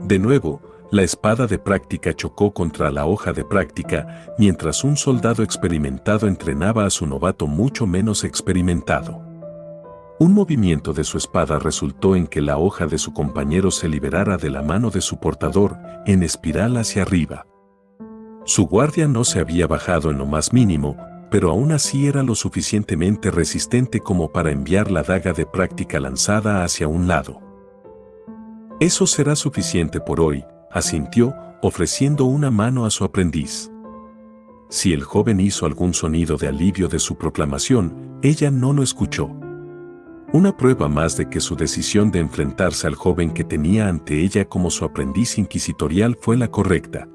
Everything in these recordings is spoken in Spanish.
De nuevo, la espada de práctica chocó contra la hoja de práctica, mientras un soldado experimentado entrenaba a su novato mucho menos experimentado. Un movimiento de su espada resultó en que la hoja de su compañero se liberara de la mano de su portador, en espiral hacia arriba. Su guardia no se había bajado en lo más mínimo, pero aún así era lo suficientemente resistente como para enviar la daga de práctica lanzada hacia un lado. Eso será suficiente por hoy, asintió, ofreciendo una mano a su aprendiz. Si el joven hizo algún sonido de alivio de su proclamación, ella no lo escuchó. Una prueba más de que su decisión de enfrentarse al joven que tenía ante ella como su aprendiz inquisitorial fue la correcta.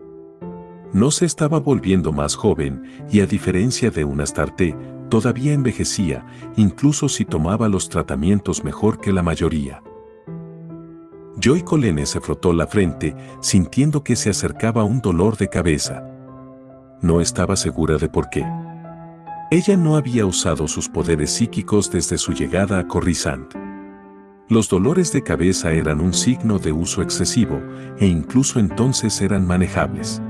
No se estaba volviendo más joven y, a diferencia de un Astarte, todavía envejecía, incluso si tomaba los tratamientos mejor que la mayoría. Joy Colene se frotó la frente, sintiendo que se acercaba un dolor de cabeza. No estaba segura de por qué. Ella no había usado sus poderes psíquicos desde su llegada a Coruscant. Los dolores de cabeza eran un signo de uso excesivo, e incluso entonces eran manejables.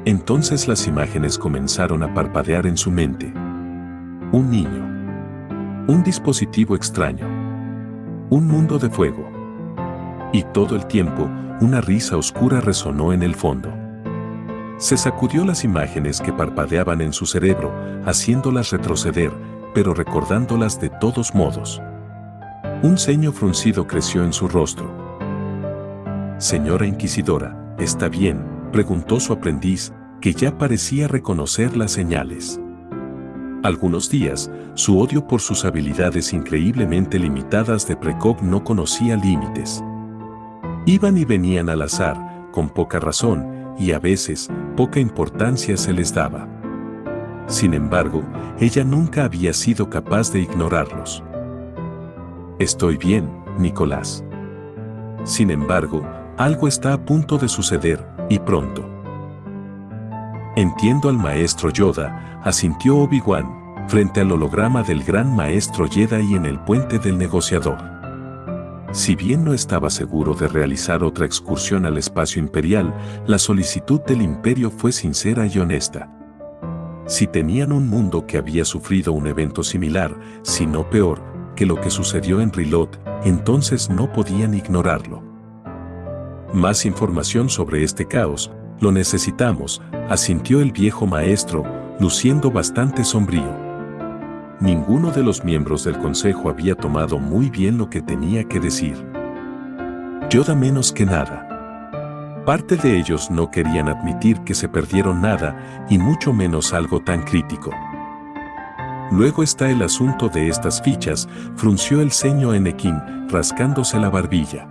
Entonces las imágenes comenzaron a parpadear en su mente. Un niño. Un dispositivo extraño. Un mundo de fuego. Y todo el tiempo, una risa oscura resonó en el fondo. Se sacudió las imágenes que parpadeaban en su cerebro, haciéndolas retroceder, pero recordándolas de todos modos. Un ceño fruncido creció en su rostro. Señora Inquisidora, ¿está bien?, preguntó su aprendiz, que ya parecía reconocer las señales. Algunos días, su odio por sus habilidades increíblemente limitadas de precog no conocía límites. Iban y venían al azar, con poca razón, y a veces, poca importancia se les daba. Sin embargo, ella nunca había sido capaz de ignorarlos. Estoy bien, Nicolás. Sin embargo, algo está a punto de suceder, y pronto. Entiendo al maestro Yoda, asintió Obi-Wan, frente al holograma del gran maestro Jedi en el puente del negociador. Si bien no estaba seguro de realizar otra excursión al espacio imperial, la solicitud del imperio fue sincera y honesta. Si tenían un mundo que había sufrido un evento similar, si no peor, que lo que sucedió en Rilot, entonces no podían ignorarlo. Más información sobre este caos, lo necesitamos, asintió el viejo maestro, luciendo bastante sombrío. Ninguno de los miembros del consejo había tomado muy bien lo que tenía que decir. Yoda menos que nada. Parte de ellos no querían admitir que se perdieron nada, y mucho menos algo tan crítico. Luego está el asunto de estas fichas, frunció el ceño Anakin, rascándose la barbilla.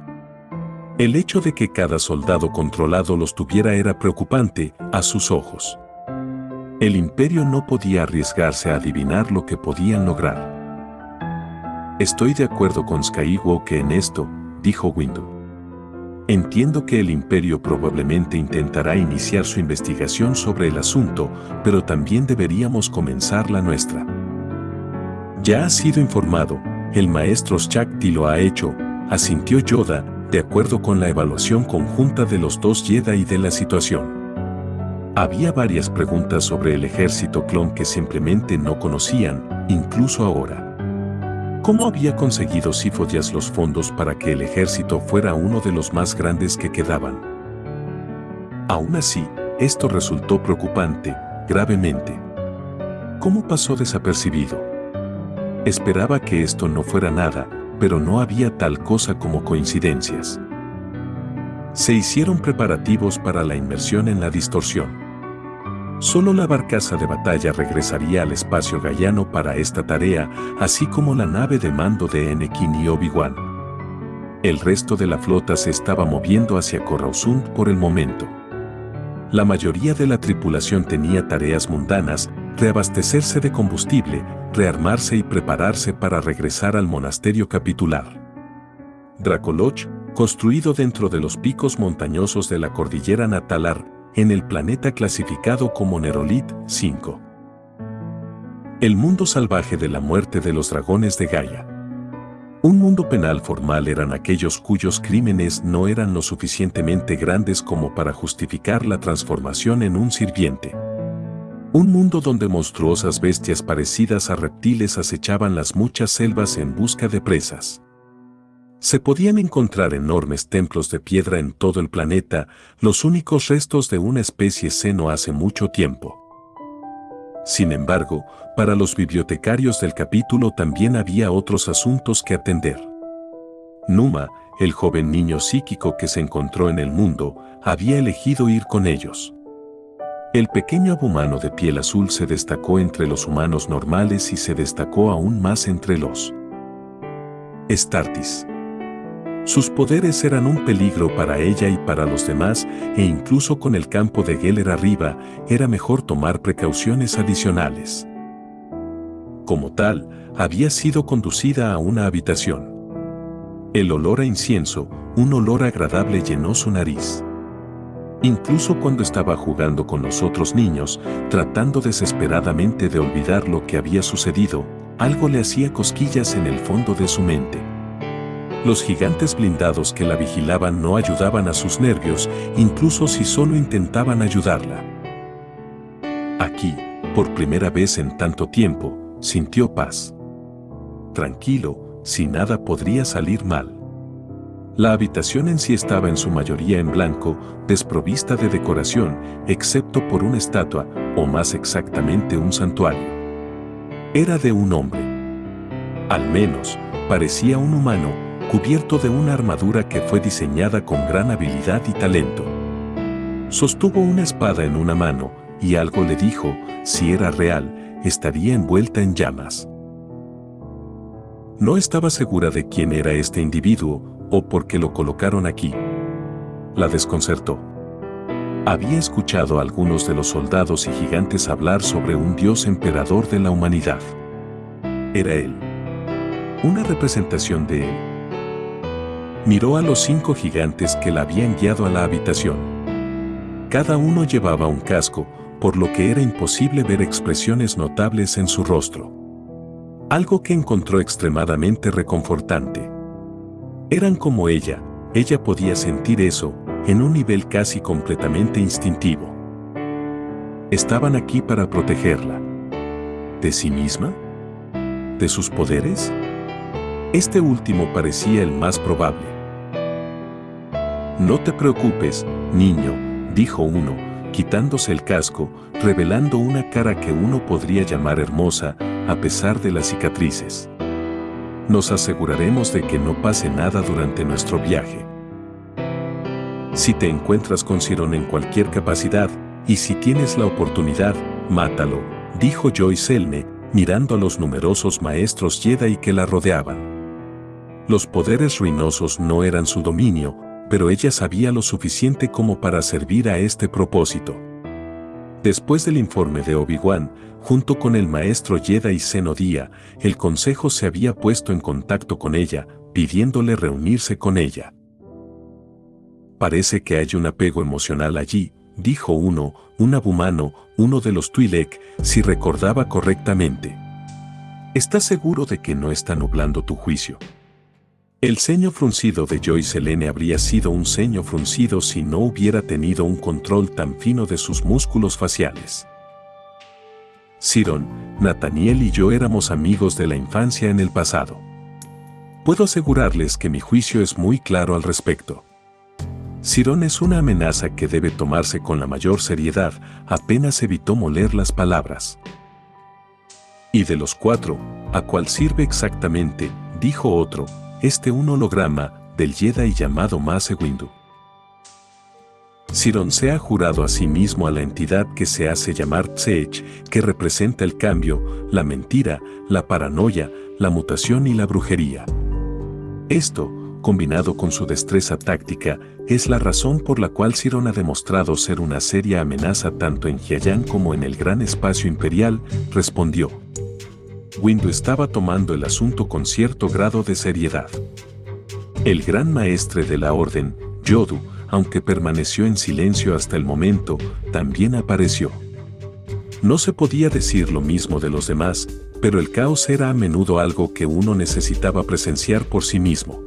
El hecho de que cada soldado controlado los tuviera era preocupante, a sus ojos. El imperio no podía arriesgarse a adivinar lo que podían lograr. Estoy de acuerdo con Skywalker en esto, dijo Windu. Entiendo que el imperio probablemente intentará iniciar su investigación sobre el asunto, pero también deberíamos comenzar la nuestra. Ya ha sido informado, el maestro Shakti lo ha hecho, asintió Yoda, de acuerdo con la evaluación conjunta de los dos Jedi de la situación. Había varias preguntas sobre el ejército clon que simplemente no conocían, incluso ahora. ¿Cómo había conseguido Sifo-Dyas los fondos para que el ejército fuera uno de los más grandes que quedaban? Aún así, esto resultó preocupante, gravemente. ¿Cómo pasó desapercibido? Esperaba que esto no fuera nada, pero no había tal cosa como coincidencias. Se hicieron preparativos para la inmersión en la distorsión. Solo la barcaza de batalla regresaría al espacio gaiano para esta tarea, así como la nave de mando de Anakin y Obi-Wan. El resto de la flota se estaba moviendo hacia Coruscant por el momento. La mayoría de la tripulación tenía tareas mundanas, reabastecerse de combustible, rearmarse y prepararse para regresar al monasterio capitular. Dracoloch, construido dentro de los picos montañosos de la cordillera Natalar, en el planeta clasificado como Nerolit 5. El mundo salvaje de la muerte de los dragones de Gaia. Un mundo penal formal eran aquellos cuyos crímenes no eran lo suficientemente grandes como para justificar la transformación en un sirviente. Un mundo donde monstruosas bestias parecidas a reptiles acechaban las muchas selvas en busca de presas. Se podían encontrar enormes templos de piedra en todo el planeta, los únicos restos de una especie seno hace mucho tiempo. Sin embargo, para los bibliotecarios del capítulo también había otros asuntos que atender. Numa, el joven niño psíquico que se encontró en el mundo, había elegido ir con ellos. El pequeño abumano de piel azul se destacó entre los humanos normales y se destacó aún más entre los Astartes. Sus poderes eran un peligro para ella y para los demás, e incluso con el campo de Geller arriba, era mejor tomar precauciones adicionales. Como tal, había sido conducida a una habitación. El olor a incienso, un olor agradable llenó su nariz. Incluso cuando estaba jugando con los otros niños, tratando desesperadamente de olvidar lo que había sucedido, algo le hacía cosquillas en el fondo de su mente. Los gigantes blindados que la vigilaban no ayudaban a sus nervios, incluso si solo intentaban ayudarla. Aquí, por primera vez en tanto tiempo, sintió paz. Tranquilo, si nada podría salir mal. La habitación en sí estaba en su mayoría en blanco, desprovista de decoración, excepto por una estatua, o más exactamente un santuario. Era de un hombre. Al menos, parecía un humano, cubierto de una armadura que fue diseñada con gran habilidad y talento. Sostuvo una espada en una mano, y algo le dijo, si era real, estaría envuelta en llamas. No estaba segura de quién era este individuo, o por qué lo colocaron aquí. La desconcertó. Había escuchado a algunos de los soldados y gigantes hablar sobre un dios emperador de la humanidad. Era él. Una representación de él. Miró a los 5 gigantes que la habían guiado a la habitación. Cada uno llevaba un casco, por lo que era imposible ver expresiones notables en su rostro. Algo que encontró extremadamente reconfortante. Eran como ella podía sentir eso, en un nivel casi completamente instintivo. Estaban aquí para protegerla. ¿De sí misma? ¿De sus poderes? Este último parecía el más probable. No te preocupes, niño, dijo uno, quitándose el casco, revelando una cara que uno podría llamar hermosa, a pesar de las cicatrices. Nos aseguraremos de que no pase nada durante nuestro viaje. Si te encuentras con Sirón en cualquier capacidad, y si tienes la oportunidad, mátalo, dijo Joy Selne, mirando a los numerosos maestros Jedi que la rodeaban. Los poderes ruinosos no eran su dominio, pero ella sabía lo suficiente como para servir a este propósito. Después del informe de Obi-Wan, junto con el maestro Jedi Zenodía, el consejo se había puesto en contacto con ella, pidiéndole reunirse con ella. Parece que hay un apego emocional allí, dijo un abumano, uno de los Twi'lek, si recordaba correctamente. ¿Estás seguro de que no está nublando tu juicio? El ceño fruncido de Joy Selene habría sido un ceño fruncido si no hubiera tenido un control tan fino de sus músculos faciales. Sirón, Nathaniel y yo éramos amigos de la infancia en el pasado. Puedo asegurarles que mi juicio es muy claro al respecto. Sirón es una amenaza que debe tomarse con la mayor seriedad, apenas evitó moler las palabras. Y de los 4, ¿a cuál sirve exactamente?, dijo otro, un holograma del Jedi llamado Mace Windu. Sirón se ha jurado a sí mismo a la entidad que se hace llamar Tsech, que representa el cambio, la mentira, la paranoia, la mutación y la brujería. Esto, combinado con su destreza táctica, es la razón por la cual Sirón ha demostrado ser una seria amenaza tanto en Jiayán como en el gran espacio imperial, respondió. Windu estaba tomando el asunto con cierto grado de seriedad. El gran maestre de la orden, Yodu, aunque permaneció en silencio hasta el momento, también apareció. No se podía decir lo mismo de los demás, pero el caos era a menudo algo que uno necesitaba presenciar por sí mismo.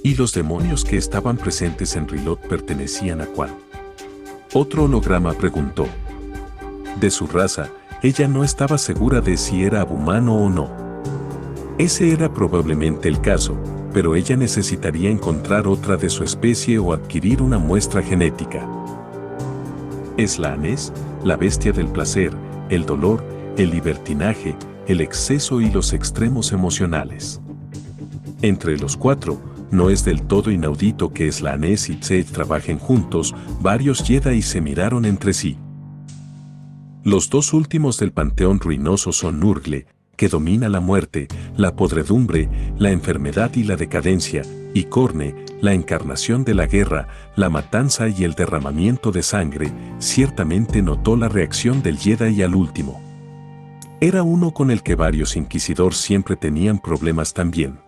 ¿Y los demonios que estaban presentes en Rilot pertenecían a cuál? Otro holograma preguntó. De su raza, ella no estaba segura de si era abumano o no. Ese era probablemente el caso, pero ella necesitaría encontrar otra de su especie o adquirir una muestra genética. Es la Anés, la bestia del placer, el dolor, el libertinaje, el exceso y los extremos emocionales. Entre los cuatro, no es del todo inaudito que Slaanés y Tzedj trabajen juntos. Varios Jedi se miraron entre sí. Los dos últimos del panteón ruinoso son Nurgle, que domina la muerte, la podredumbre, la enfermedad y la decadencia, y Khorne, la encarnación de la guerra, la matanza y el derramamiento de sangre. Ciertamente notó la reacción del Jedi al último. Era uno con el que varios inquisidores siempre tenían problemas también.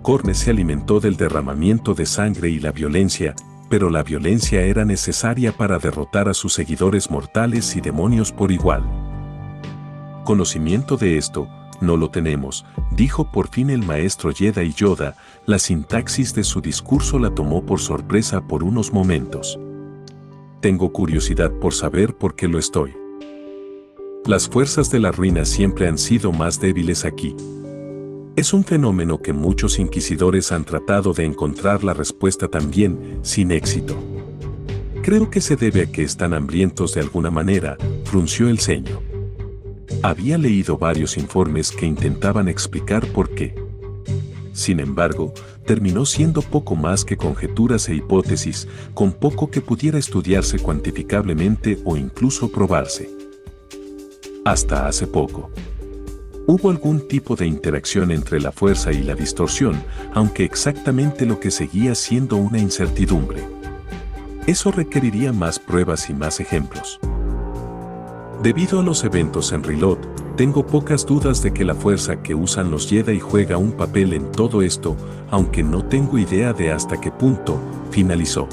Khorne se alimentó del derramamiento de sangre y la violencia, pero la violencia era necesaria para derrotar a sus seguidores mortales y demonios por igual. Conocimiento de esto, no lo tenemos, dijo por fin el maestro Jedi Yoda. La sintaxis de su discurso la tomó por sorpresa por unos momentos. Tengo curiosidad por saber por qué lo estoy. Las fuerzas de la ruina siempre han sido más débiles aquí. Es un fenómeno que muchos inquisidores han tratado de encontrar la respuesta también, sin éxito. Creo que se debe a que están hambrientos de alguna manera, frunció el ceño. Había leído varios informes que intentaban explicar por qué. Sin embargo, terminó siendo poco más que conjeturas e hipótesis, con poco que pudiera estudiarse cuantificablemente o incluso probarse. Hasta hace poco. Hubo algún tipo de interacción entre la fuerza y la distorsión, aunque exactamente lo que seguía siendo una incertidumbre. Eso requeriría más pruebas y más ejemplos. Debido a los eventos en Rilot, tengo pocas dudas de que la fuerza que usan los Jedi juega un papel en todo esto, aunque no tengo idea de hasta qué punto, finalizó.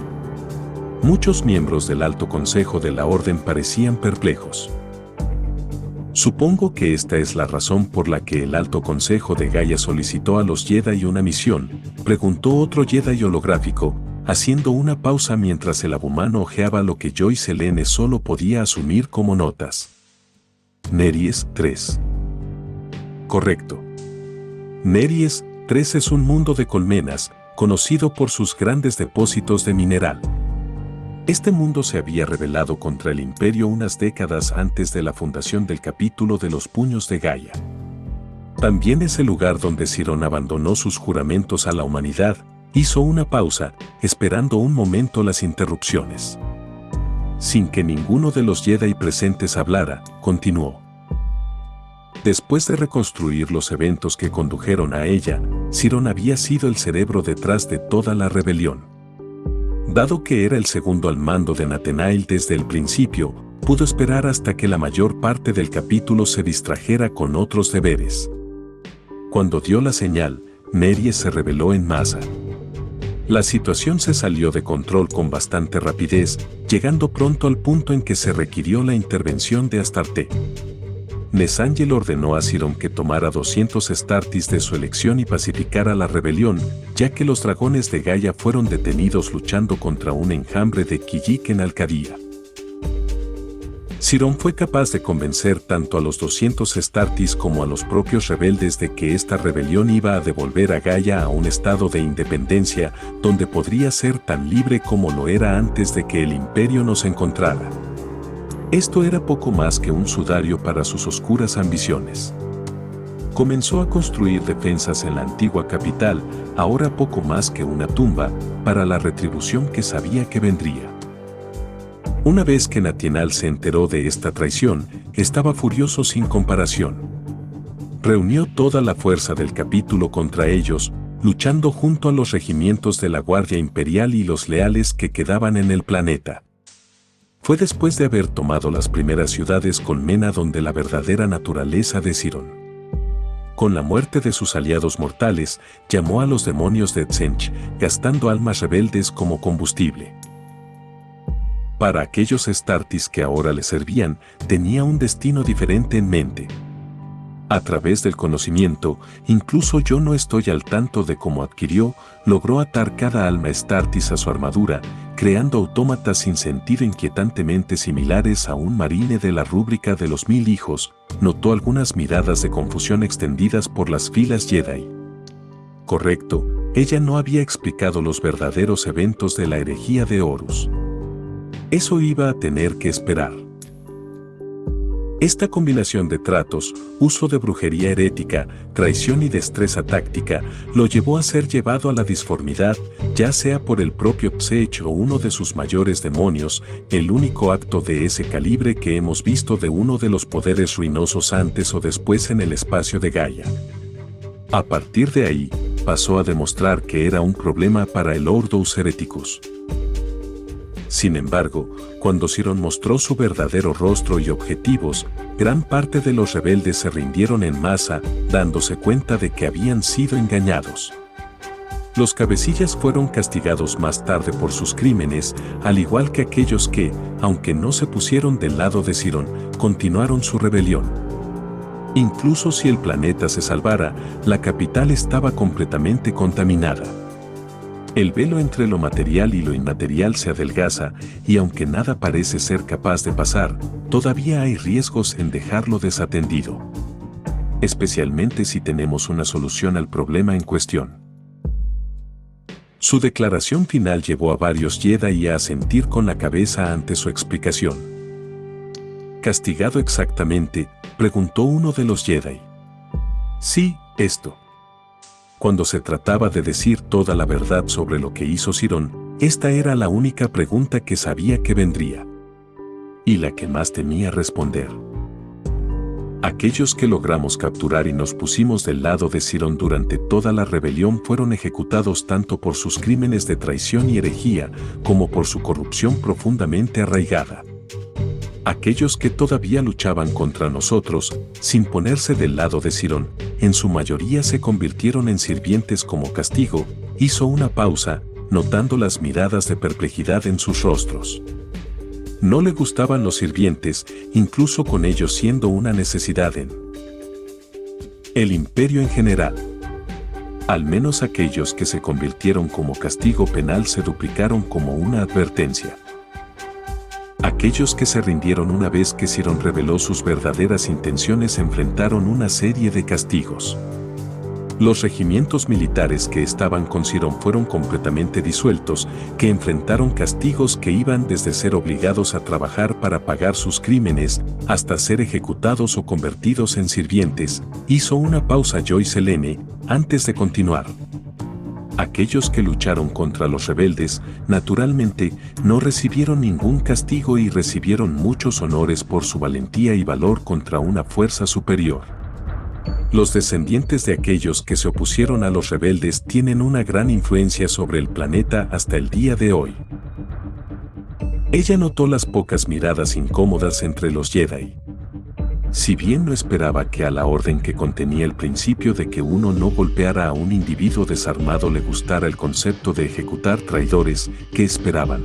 Muchos miembros del Alto Consejo de la Orden parecían perplejos. Supongo que esta es la razón por la que el Alto Consejo de Gaia solicitó a los Jedi una misión, preguntó otro Jedi holográfico, haciendo una pausa mientras el abumano hojeaba lo que Joy Selene solo podía asumir como notas. Neries 3. Correcto. Neries 3 es un mundo de colmenas, conocido por sus grandes depósitos de mineral. Este mundo se había rebelado contra el Imperio unas décadas antes de la fundación del capítulo de los Puños de Gaia. También es el lugar donde Sirón abandonó sus juramentos a la humanidad. Hizo una pausa, esperando un momento las interrupciones. Sin que ninguno de los Jedi presentes hablara, continuó. Después de reconstruir los eventos que condujeron a ella, Sirón había sido el cerebro detrás de toda la rebelión. Dado que era el segundo al mando de Nathanael desde el principio, pudo esperar hasta que la mayor parte del capítulo se distrajera con otros deberes. Cuando dio la señal, Neries se rebeló en masa. La situación se salió de control con bastante rapidez, llegando pronto al punto en que se requirió la intervención de Astarte. Nesangel ordenó a Sirón que tomara 200 Astartes de su elección y pacificara la rebelión, ya que los dragones de Gaia fueron detenidos luchando contra un enjambre de Kijik en Alcadia. Sirón fue capaz de convencer tanto a los 200 Astartes como a los propios rebeldes de que esta rebelión iba a devolver a Gaia a un estado de independencia donde podría ser tan libre como lo era antes de que el Imperio nos encontrara. Esto era poco más que un sudario para sus oscuras ambiciones. Comenzó a construir defensas en la antigua capital, ahora poco más que una tumba, para la retribución que sabía que vendría. Una vez que Nathanael se enteró de esta traición, estaba furioso sin comparación. Reunió toda la fuerza del capítulo contra ellos, luchando junto a los regimientos de la Guardia Imperial y los leales que quedaban en el planeta. Fue después de haber tomado las primeras ciudades colmena donde la verdadera naturaleza de Sirón. Con la muerte de sus aliados mortales, llamó a los demonios de Tzench, gastando almas rebeldes como combustible. Para aquellos Astartes que ahora le servían, tenía un destino diferente en mente. A través del conocimiento, incluso yo no estoy al tanto de cómo adquirió, logró atar cada alma Astartes a su armadura, creando autómatas sin sentido inquietantemente similares a un marine de la rúbrica de los 1000 hijos. Notó algunas miradas de confusión extendidas por las filas Jedi. Correcto, ella no había explicado los verdaderos eventos de la herejía de Horus. Eso iba a tener que esperar. Esta combinación de tratos, uso de brujería herética, traición y destreza táctica, lo llevó a ser llevado a la disformidad, ya sea por el propio Psech o uno de sus mayores demonios, el único acto de ese calibre que hemos visto de uno de los poderes ruinosos antes o después en el espacio de Gaia. A partir de ahí, pasó a demostrar que era un problema para el Ordos Hereticus. Sin embargo, cuando Sirón mostró su verdadero rostro y objetivos, gran parte de los rebeldes se rindieron en masa, dándose cuenta de que habían sido engañados. Los cabecillas fueron castigados más tarde por sus crímenes, al igual que aquellos que, aunque no se pusieron del lado de Sirón, continuaron su rebelión. Incluso si el planeta se salvara, la capital estaba completamente contaminada. El velo entre lo material y lo inmaterial se adelgaza, y aunque nada parece ser capaz de pasar, todavía hay riesgos en dejarlo desatendido. Especialmente si tenemos una solución al problema en cuestión. Su declaración final llevó a varios Jedi a asentir con la cabeza ante su explicación. ¿Castigado exactamente?, preguntó uno de los Jedi. Sí, esto. Cuando se trataba de decir toda la verdad sobre lo que hizo Sirón, esta era la única pregunta que sabía que vendría. Y la que más temía responder. Aquellos que logramos capturar y nos pusimos del lado de Sirón durante toda la rebelión fueron ejecutados tanto por sus crímenes de traición y herejía, como por su corrupción profundamente arraigada. Aquellos que todavía luchaban contra nosotros, sin ponerse del lado de Sirón, en su mayoría se convirtieron en sirvientes como castigo. Hizo una pausa, notando las miradas de perplejidad en sus rostros. No le gustaban los sirvientes, incluso con ellos siendo una necesidad en el imperio en general. Al menos aquellos que se convirtieron como castigo penal se duplicaron como una advertencia. Aquellos que se rindieron una vez que Sirón reveló sus verdaderas intenciones enfrentaron una serie de castigos. Los regimientos militares que estaban con Sirón fueron completamente disueltos, que enfrentaron castigos que iban desde ser obligados a trabajar para pagar sus crímenes, hasta ser ejecutados o convertidos en sirvientes. Hizo una pausa Joyce Helene, antes de continuar. Aquellos que lucharon contra los rebeldes, naturalmente, no recibieron ningún castigo y recibieron muchos honores por su valentía y valor contra una fuerza superior. Los descendientes de aquellos que se opusieron a los rebeldes tienen una gran influencia sobre el planeta hasta el día de hoy. Ella notó las pocas miradas incómodas entre los Jedi. Si bien no esperaba que a la orden que contenía el principio de que uno no golpeara a un individuo desarmado le gustara el concepto de ejecutar traidores, ¿qué esperaban?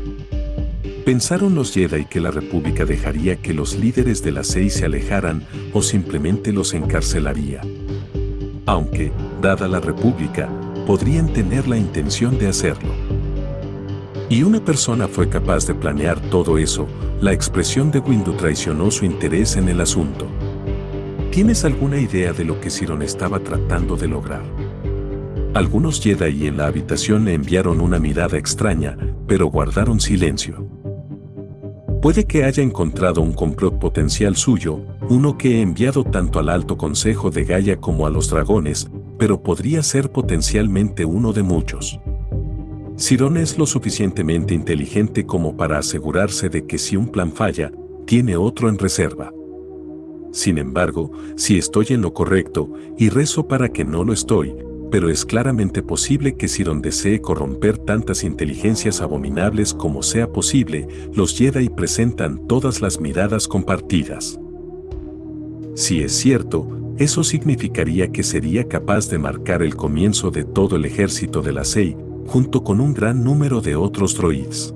¿Pensaron los Jedi que la República dejaría que los líderes de las 6 se alejaran o simplemente los encarcelaría? Aunque, dada la República, podrían tener la intención de hacerlo. Y una persona fue capaz de planear todo eso. La expresión de Windu traicionó su interés en el asunto. ¿Tienes alguna idea de lo que Sirón estaba tratando de lograr? Algunos Jedi en la habitación le enviaron una mirada extraña, pero guardaron silencio. Puede que haya encontrado un complot potencial suyo, uno que he enviado tanto al Alto Consejo de Gaia como a los dragones, pero podría ser potencialmente uno de muchos. Sirón es lo suficientemente inteligente como para asegurarse de que si un plan falla, tiene otro en reserva. Sin embargo, si estoy en lo correcto, y rezo para que no lo estoy, pero es claramente posible que Sirón desee corromper tantas inteligencias abominables como sea posible. Los Jedi presentan todas las miradas compartidas. Si es cierto, eso significaría que sería capaz de marcar el comienzo de todo el ejército de la SEI, junto con un gran número de otros droids.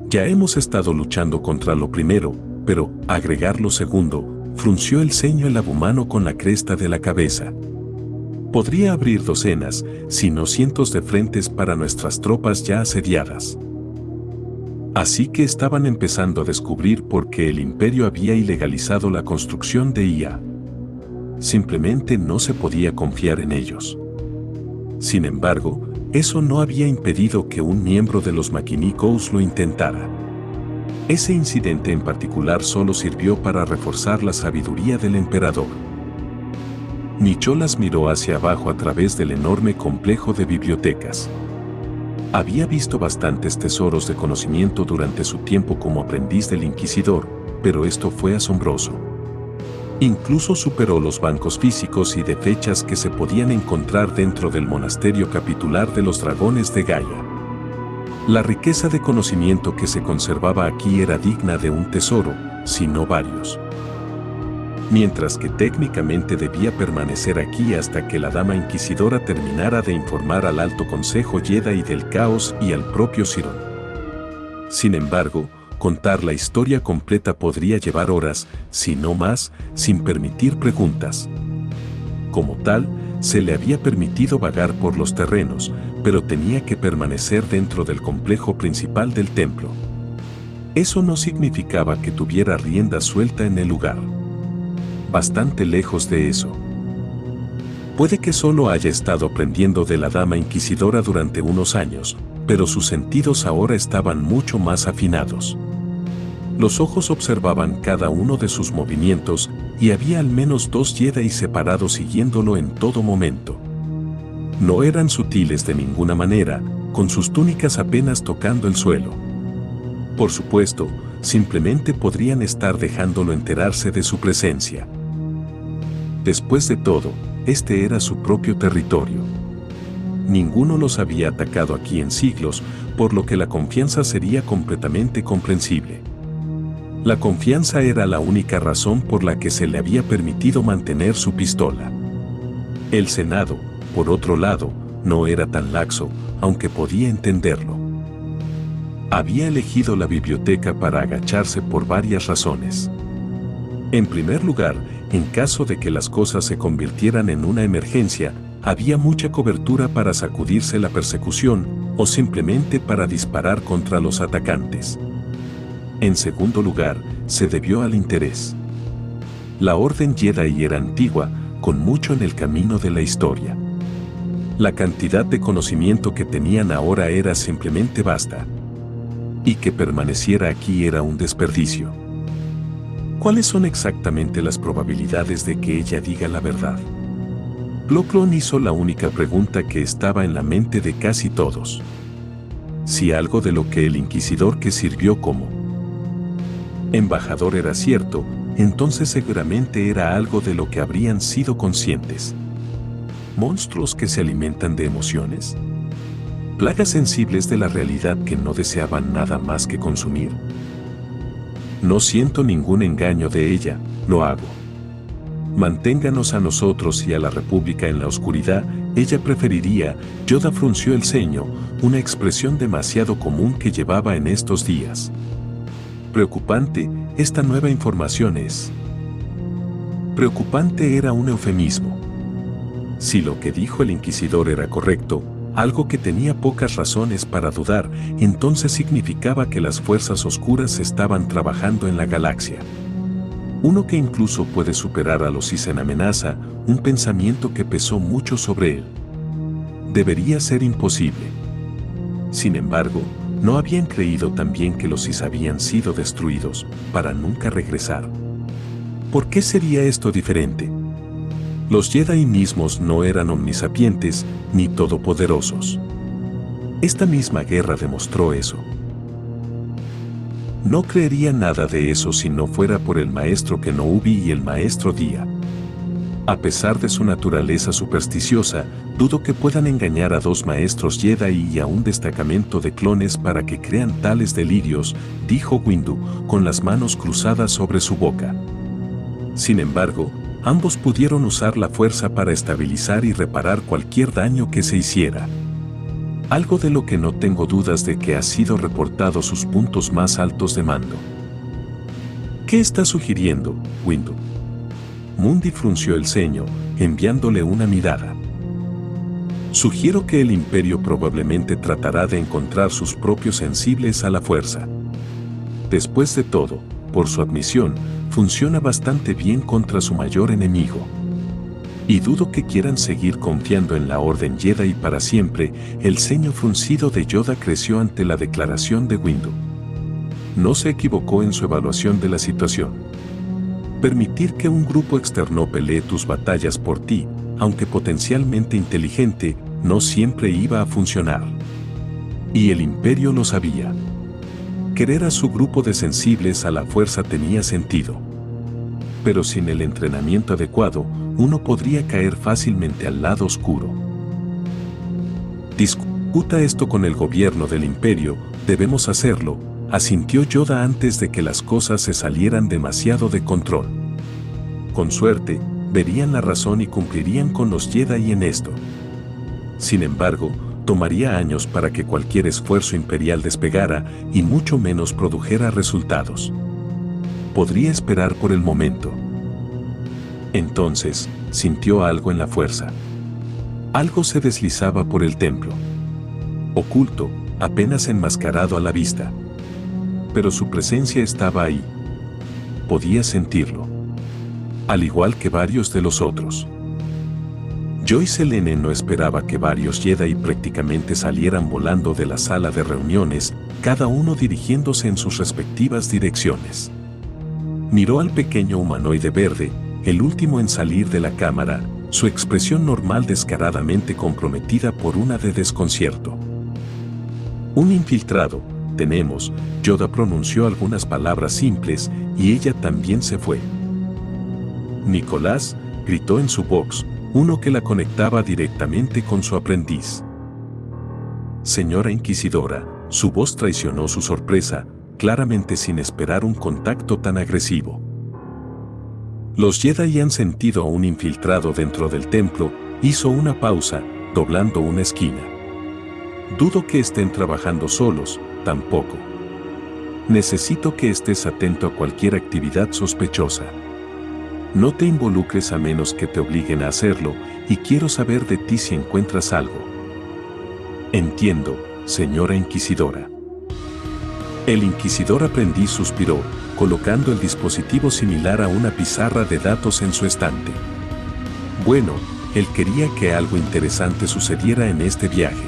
Ya hemos estado luchando contra lo primero, pero agregar lo segundo frunció el ceño el abumano con la cresta de la cabeza. Podría abrir docenas, si no cientos de frentes para nuestras tropas ya asediadas. Así que estaban empezando a descubrir por qué el imperio había ilegalizado la construcción de IA. Simplemente no se podía confiar en ellos. Sin embargo, eso no había impedido que un miembro de los Maquinicous lo intentara. Ese incidente en particular solo sirvió para reforzar la sabiduría del emperador. Nicholas miró hacia abajo a través del enorme complejo de bibliotecas. Había visto bastantes tesoros de conocimiento durante su tiempo como aprendiz del Inquisidor, pero esto fue asombroso. Incluso superó los bancos físicos y de fechas que se podían encontrar dentro del monasterio capitular de los dragones de Gaia. La riqueza de conocimiento que se conservaba aquí era digna de un tesoro, si no varios. Mientras que técnicamente debía permanecer aquí hasta que la Dama Inquisidora terminara de informar al Alto Consejo Jedi del Caos y al propio Sirón. Sin embargo, contar la historia completa podría llevar horas, si no más, sin permitir preguntas. Como tal, se le había permitido vagar por los terrenos, pero tenía que permanecer dentro del complejo principal del templo. Eso no significaba que tuviera rienda suelta en el lugar. Bastante lejos de eso. Puede que solo haya estado aprendiendo de la Dama Inquisidora durante unos años, pero sus sentidos ahora estaban mucho más afinados. Los ojos observaban cada uno de sus movimientos y había al menos 2 Jedi separados siguiéndolo en todo momento. No eran sutiles de ninguna manera, con sus túnicas apenas tocando el suelo. Por supuesto, simplemente podrían estar dejándolo enterarse de su presencia. Después de todo, este era su propio territorio. Ninguno los había atacado aquí en siglos, por lo que la confianza sería completamente comprensible. La confianza era la única razón por la que se le había permitido mantener su pistola. El Senado, por otro lado, no era tan laxo, aunque podía entenderlo. Había elegido la biblioteca para agacharse por varias razones. En primer lugar, en caso de que las cosas se convirtieran en una emergencia, había mucha cobertura para sacudirse la persecución o simplemente para disparar contra los atacantes. En segundo lugar, se debió al interés. La Orden Jedi era antigua, con mucho en el camino de la historia. La cantidad de conocimiento que tenían ahora era simplemente vasta. Y que permaneciera aquí era un desperdicio. ¿Cuáles son exactamente las probabilidades de que ella diga la verdad? Locklon hizo la única pregunta que estaba en la mente de casi todos. Si algo de lo que el Inquisidor que sirvió como embajador era cierto, entonces seguramente era algo de lo que habrían sido conscientes. ¿Monstruos que se alimentan de emociones? ¿Plagas sensibles de la realidad que no deseaban nada más que consumir? No siento ningún engaño de ella, lo hago. Manténganos a nosotros y a la República en la oscuridad, ella preferiría. Yoda frunció el ceño, una expresión demasiado común que llevaba en estos días. Preocupante, esta nueva información es. Preocupante era un eufemismo. Si lo que dijo el Inquisidor era correcto, algo que tenía pocas razones para dudar, entonces significaba que las fuerzas oscuras estaban trabajando en la galaxia. Uno que incluso puede superar a los Sith en amenaza, un pensamiento que pesó mucho sobre él. Debería ser imposible. Sin embargo, no habían creído también que los Sith habían sido destruidos, para nunca regresar. ¿Por qué sería esto diferente? Los Jedi mismos no eran omnisapientes ni todopoderosos. Esta misma guerra demostró eso. No creería nada de eso si no fuera por el maestro Kenobi y el maestro Dia. A pesar de su naturaleza supersticiosa, dudo que puedan engañar a 2 maestros Jedi y a un destacamento de clones para que crean tales delirios, dijo Windu, con las manos cruzadas sobre su boca. Sin embargo, ambos pudieron usar la fuerza para estabilizar y reparar cualquier daño que se hiciera. Algo de lo que no tengo dudas de que ha sido reportado sus puntos más altos de mando. ¿Qué está sugiriendo, Windu? Mundi frunció el ceño, enviándole una mirada. Sugiero que el Imperio probablemente tratará de encontrar sus propios sensibles a la fuerza. Después de todo, por su admisión, funciona bastante bien contra su mayor enemigo. Y dudo que quieran seguir confiando en la Orden Jedi para siempre. El ceño fruncido de Yoda creció ante la declaración de Windu. No se equivocó en su evaluación de la situación. Permitir que un grupo externo pelee tus batallas por ti, aunque potencialmente inteligente, no siempre iba a funcionar. Y el Imperio lo sabía. Querer a su grupo de sensibles a la fuerza tenía sentido. Pero sin el entrenamiento adecuado, uno podría caer fácilmente al lado oscuro. Discuta esto con el gobierno del Imperio, debemos hacerlo, asintió Yoda antes de que las cosas se salieran demasiado de control. Con suerte, verían la razón y cumplirían con los Jedi en esto. Sin embargo, tomaría años para que cualquier esfuerzo imperial despegara y mucho menos produjera resultados. Podría esperar por el momento. Entonces, sintió algo en la fuerza. Algo se deslizaba por el templo. Oculto, apenas enmascarado a la vista. Pero su presencia estaba ahí. Podía sentirlo. Al igual que varios de los otros. Joyce Helene no esperaba que varios Jedi prácticamente salieran volando de la sala de reuniones, cada uno dirigiéndose en sus respectivas direcciones. Miró al pequeño humanoide verde, el último en salir de la cámara, su expresión normal descaradamente comprometida por una de desconcierto. Un infiltrado, tenemos, Yoda pronunció algunas palabras simples y ella también se fue. Nicolás, gritó en su box, uno que la conectaba directamente con su aprendiz. Señora Inquisidora, su voz traicionó su sorpresa, claramente sin esperar un contacto tan agresivo. Los Jedi han sentido a un infiltrado dentro del templo, hizo una pausa, doblando una esquina. Dudo que estén trabajando solos, tampoco. Necesito que estés atento a cualquier actividad sospechosa. No te involucres a menos que te obliguen a hacerlo, y quiero saber de ti si encuentras algo. Entiendo, señora Inquisidora. El Inquisidor aprendiz suspiró, colocando el dispositivo similar a una pizarra de datos en su estante. Bueno, él quería que algo interesante sucediera en este viaje.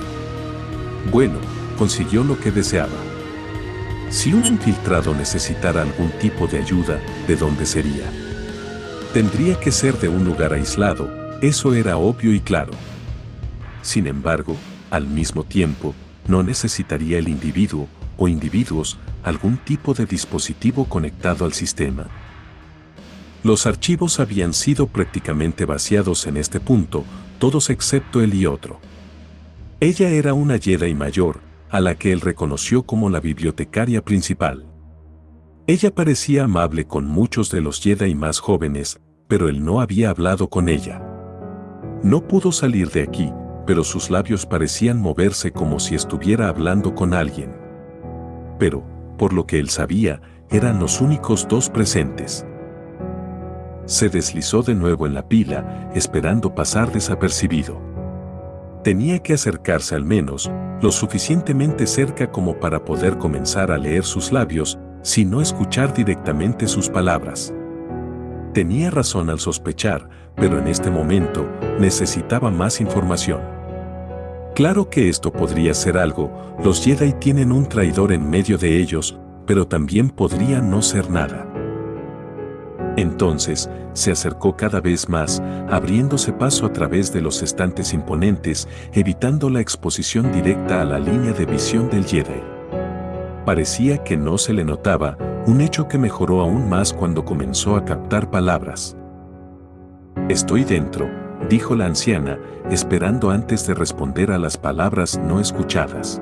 Bueno, consiguió lo que deseaba. Si un infiltrado necesitara algún tipo de ayuda, ¿de dónde sería? Tendría que ser de un lugar aislado, eso era obvio y claro. Sin embargo, al mismo tiempo, no necesitaría el individuo, o individuos, algún tipo de dispositivo conectado al sistema. Los archivos habían sido prácticamente vaciados en este punto, todos excepto él y otro. Ella era una Jedi mayor, a la que él reconoció como la bibliotecaria principal. Ella parecía amable con muchos de los Jedi más jóvenes, pero él no había hablado con ella. No pudo salir de aquí, pero sus labios parecían moverse como si estuviera hablando con alguien. Pero, por lo que él sabía, eran los únicos dos presentes. Se deslizó de nuevo en la pila, esperando pasar desapercibido. Tenía que acercarse al menos, lo suficientemente cerca como para poder comenzar a leer sus labios, sin no escuchar directamente sus palabras. Tenía razón al sospechar, pero en este momento, necesitaba más información. Claro que esto podría ser algo, los Jedi tienen un traidor en medio de ellos, pero también podría no ser nada. Entonces, se acercó cada vez más, abriéndose paso a través de los estantes imponentes, evitando la exposición directa a la línea de visión del Jedi. Parecía que no se le notaba, un hecho que mejoró aún más cuando comenzó a captar palabras. «Estoy dentro», dijo la anciana, esperando antes de responder a las palabras no escuchadas.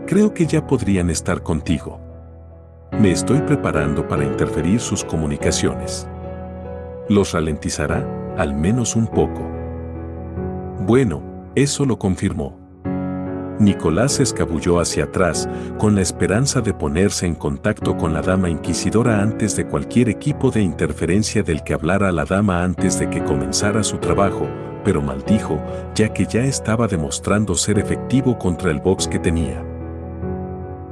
«Creo que ya podrían estar contigo. Me estoy preparando para interferir sus comunicaciones. Los ralentizará, al menos un poco». Bueno, eso lo confirmó. Nicolás se escabulló hacia atrás, con la esperanza de ponerse en contacto con la dama inquisidora antes de cualquier equipo de interferencia del que hablara la dama antes de que comenzara su trabajo, pero maldijo, ya que ya estaba demostrando ser efectivo contra el box que tenía.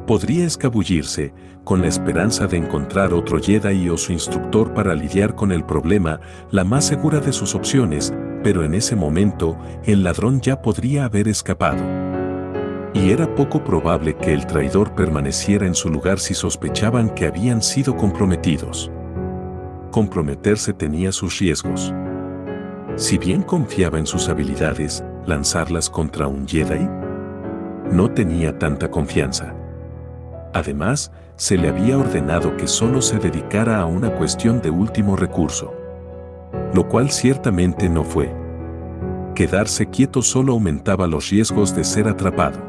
Podría escabullirse, con la esperanza de encontrar otro Jedi o su instructor para lidiar con el problema, la más segura de sus opciones, pero en ese momento, el ladrón ya podría haber escapado. Y era poco probable que el traidor permaneciera en su lugar si sospechaban que habían sido comprometidos. Comprometerse tenía sus riesgos. Si bien confiaba en sus habilidades, lanzarlas contra un Jedi no tenía tanta confianza. Además, se le había ordenado que solo se dedicara a una cuestión de último recurso. Lo cual ciertamente no fue. Quedarse quieto solo aumentaba los riesgos de ser atrapado.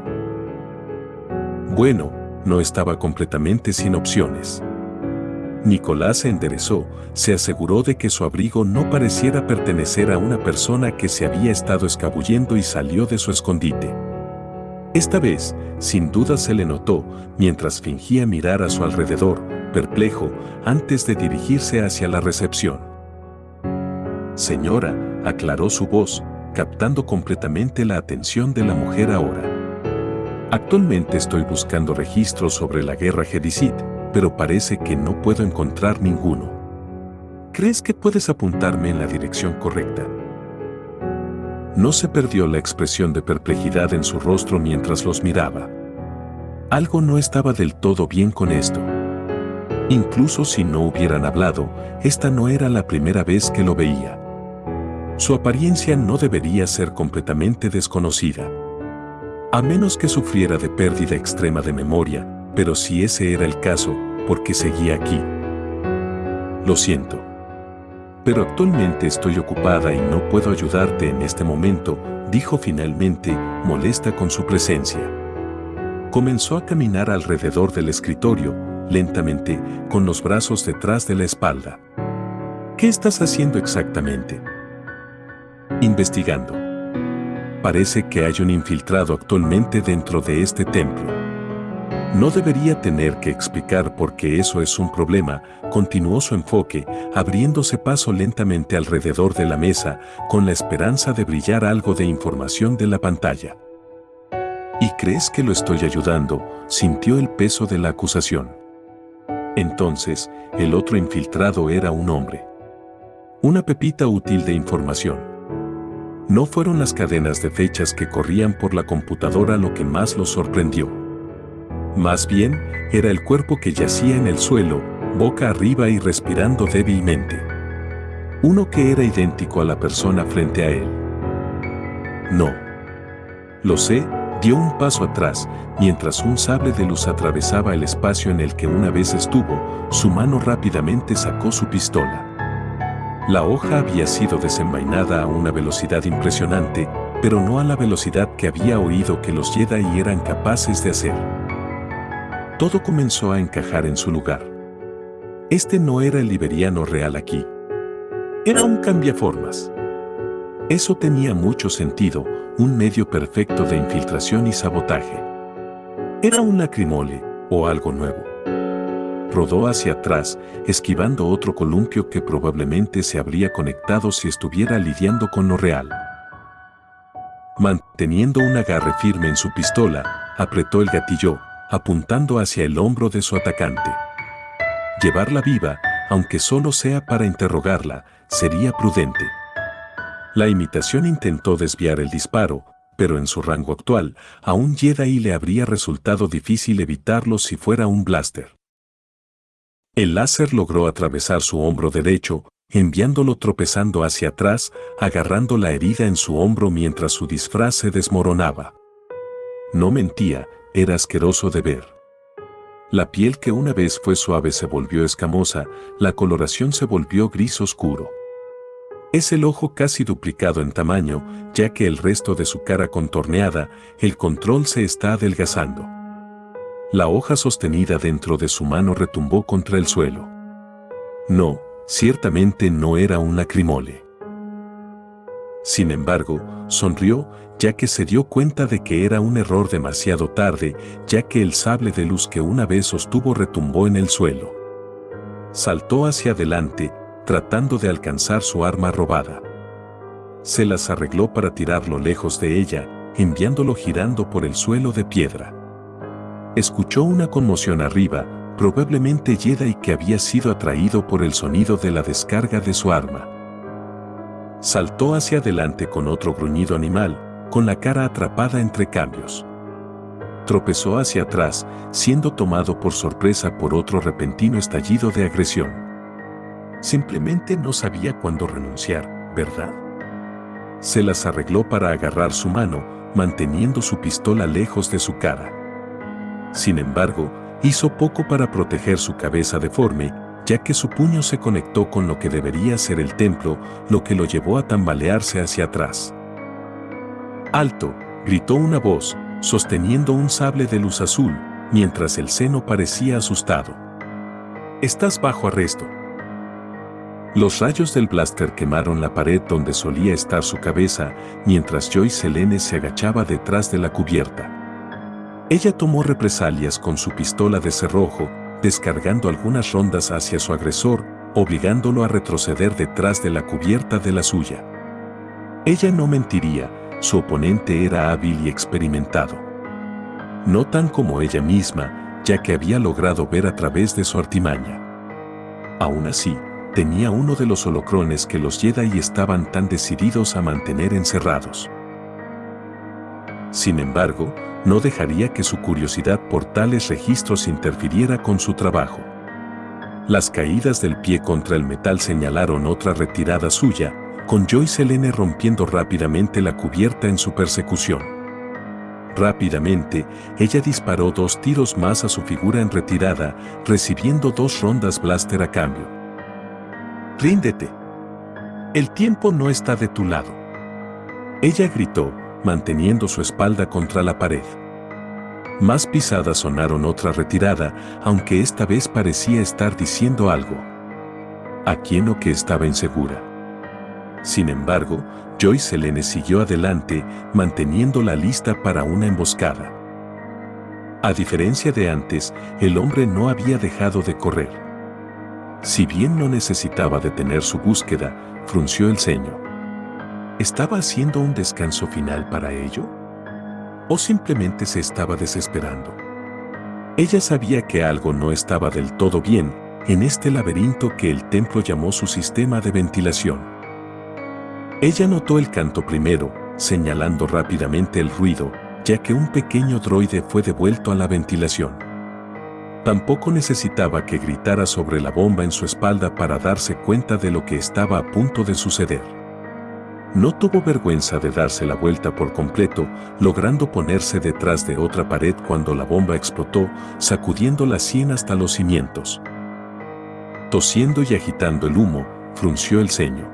Bueno, no estaba completamente sin opciones. Nicolás se enderezó, se aseguró de que su abrigo no pareciera pertenecer a una persona que se había estado escabullendo y salió de su escondite. Esta vez, sin duda se le notó, mientras fingía mirar a su alrededor, perplejo, antes de dirigirse hacia la recepción. Señora, aclaró su voz, captando completamente la atención de la mujer ahora. Actualmente estoy buscando registros sobre la guerra Jedicid, pero parece que no puedo encontrar ninguno. ¿Crees que puedes apuntarme en la dirección correcta? No se perdió la expresión de perplejidad en su rostro mientras los miraba. Algo no estaba del todo bien con esto. Incluso si no hubieran hablado, esta no era la primera vez que lo veía. Su apariencia no debería ser completamente desconocida. A menos que sufriera de pérdida extrema de memoria, pero si ese era el caso, ¿por qué seguía aquí? Lo siento. Pero actualmente estoy ocupada y no puedo ayudarte en este momento, dijo finalmente, molesta con su presencia. Comenzó a caminar alrededor del escritorio, lentamente, con los brazos detrás de la espalda. ¿Qué estás haciendo exactamente? Investigando. Parece que hay un infiltrado actualmente dentro de este templo. No debería tener que explicar por qué eso es un problema, continuó su enfoque, abriéndose paso lentamente alrededor de la mesa, con la esperanza de brillar algo de información de la pantalla. ¿Y crees que lo estoy ayudando?, sintió el peso de la acusación. Entonces, el otro infiltrado era un hombre. Una pepita útil de información. No fueron las cadenas de fechas que corrían por la computadora lo que más lo sorprendió. Más bien, era el cuerpo que yacía en el suelo, boca arriba y respirando débilmente. Uno que era idéntico a la persona frente a él. No. Lo sé, dio un paso atrás, mientras un sable de luz atravesaba el espacio en el que una vez estuvo, su mano rápidamente sacó su pistola. La hoja había sido desenvainada a una velocidad impresionante, pero no a la velocidad que había oído que los Jedi eran capaces de hacer. Todo comenzó a encajar en su lugar. Este no era el liberiano real aquí. Era un cambiaformas. Eso tenía mucho sentido, un medio perfecto de infiltración y sabotaje. Era un lacrimole, o algo nuevo. Rodó hacia atrás, esquivando otro columpio que probablemente se habría conectado si estuviera lidiando con lo real. Manteniendo un agarre firme en su pistola, apretó el gatillo, apuntando hacia el hombro de su atacante. Llevarla viva, aunque solo sea para interrogarla, sería prudente. La imitación intentó desviar el disparo, pero en su rango actual, a un Jedi le habría resultado difícil evitarlo si fuera un blaster. El láser logró atravesar su hombro derecho, enviándolo tropezando hacia atrás, agarrando la herida en su hombro mientras su disfraz se desmoronaba. No mentía, era asqueroso de ver. La piel que una vez fue suave se volvió escamosa, la coloración se volvió gris oscuro. Es el ojo casi duplicado en tamaño, ya que el resto de su cara contorneada, el control se está adelgazando. La hoja sostenida dentro de su mano retumbó contra el suelo. No, ciertamente no era un lacrimole. Sin embargo, sonrió, ya que se dio cuenta de que era un error demasiado tarde, ya que el sable de luz que una vez sostuvo retumbó en el suelo. Saltó hacia adelante, tratando de alcanzar su arma robada. Se las arregló para tirarlo lejos de ella, enviándolo girando por el suelo de piedra. Escuchó una conmoción arriba, probablemente Jedi que había sido atraído por el sonido de la descarga de su arma. Saltó hacia adelante con otro gruñido animal, con la cara atrapada entre cambios. Tropezó hacia atrás, siendo tomado por sorpresa por otro repentino estallido de agresión. Simplemente no sabía cuándo renunciar, ¿verdad? Se las arregló para agarrar su mano, manteniendo su pistola lejos de su cara. Sin embargo, hizo poco para proteger su cabeza deforme, ya que su puño se conectó con lo que debería ser el templo, lo que lo llevó a tambalearse hacia atrás. ¡Alto!, gritó una voz, sosteniendo un sable de luz azul, mientras el seno parecía asustado. «Estás bajo arresto». Los rayos del blaster quemaron la pared donde solía estar su cabeza, mientras Joyce Selene se agachaba detrás de la cubierta. Ella tomó represalias con su pistola de cerrojo, descargando algunas rondas hacia su agresor, obligándolo a retroceder detrás de la cubierta de la suya. Ella no mentiría, su oponente era hábil y experimentado. No tan como ella misma, ya que había logrado ver a través de su artimaña. Aún así, tenía uno de los holocrones que los Jedi estaban tan decididos a mantener encerrados. Sin embargo, no dejaría que su curiosidad por tales registros interfiriera con su trabajo. Las caídas del pie contra el metal señalaron otra retirada suya, con Joyce Selene rompiendo rápidamente la cubierta en su persecución. Rápidamente, ella disparó 2 tiros más a su figura en retirada, recibiendo 2 rondas blaster a cambio. «¡Ríndete! El tiempo no está de tu lado», ella gritó, manteniendo su espalda contra la pared. Más pisadas sonaron otra retirada, aunque esta vez parecía estar diciendo algo. ¿A quién o que estaba insegura? Sin embargo, Joyce Selene siguió adelante, manteniéndola lista para una emboscada. A diferencia de antes, el hombre no había dejado de correr. Si bien no necesitaba detener su búsqueda, frunció el ceño. ¿Estaba haciendo un descanso final para ello? ¿O simplemente se estaba desesperando? Ella sabía que algo no estaba del todo bien en este laberinto que el templo llamó su sistema de ventilación. Ella notó el canto primero, señalando rápidamente el ruido, ya que un pequeño droide fue devuelto a la ventilación. Tampoco necesitaba que gritara sobre la bomba en su espalda para darse cuenta de lo que estaba a punto de suceder. No tuvo vergüenza de darse la vuelta por completo, logrando ponerse detrás de otra pared cuando la bomba explotó, sacudiendo la sien hasta los cimientos. Tosiendo y agitando el humo, frunció el ceño.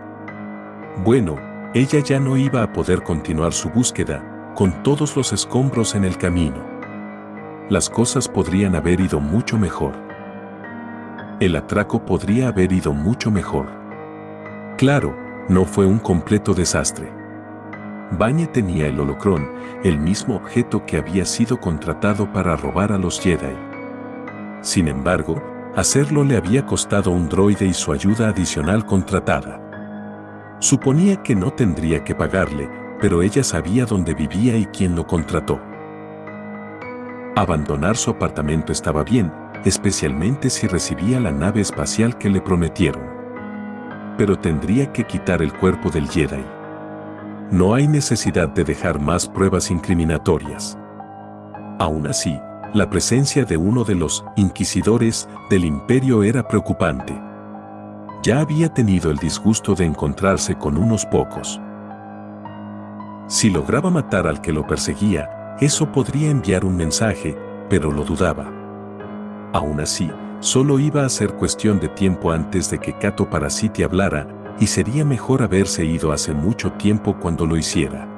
Bueno, ella ya no iba a poder continuar su búsqueda, con todos los escombros en el camino. Las cosas podrían haber ido mucho mejor. El atraco podría haber ido mucho mejor. Claro, no fue un completo desastre. Vanya tenía el holocrón, el mismo objeto que había sido contratado para robar a los Jedi. Sin embargo, hacerlo le había costado un droide y su ayuda adicional contratada. Suponía que no tendría que pagarle, pero ella sabía dónde vivía y quién lo contrató. Abandonar su apartamento estaba bien, especialmente si recibía la nave espacial que le prometieron. Pero tendría que quitar el cuerpo del Jedi. No hay necesidad de dejar más pruebas incriminatorias. Aún así, la presencia de uno de los inquisidores del Imperio era preocupante. Ya había tenido el disgusto de encontrarse con unos pocos. Si lograba matar al que lo perseguía, eso podría enviar un mensaje, pero lo dudaba. Aún así, solo iba a ser cuestión de tiempo antes de que Cato Parasite hablara, y sería mejor haberse ido hace mucho tiempo cuando lo hiciera.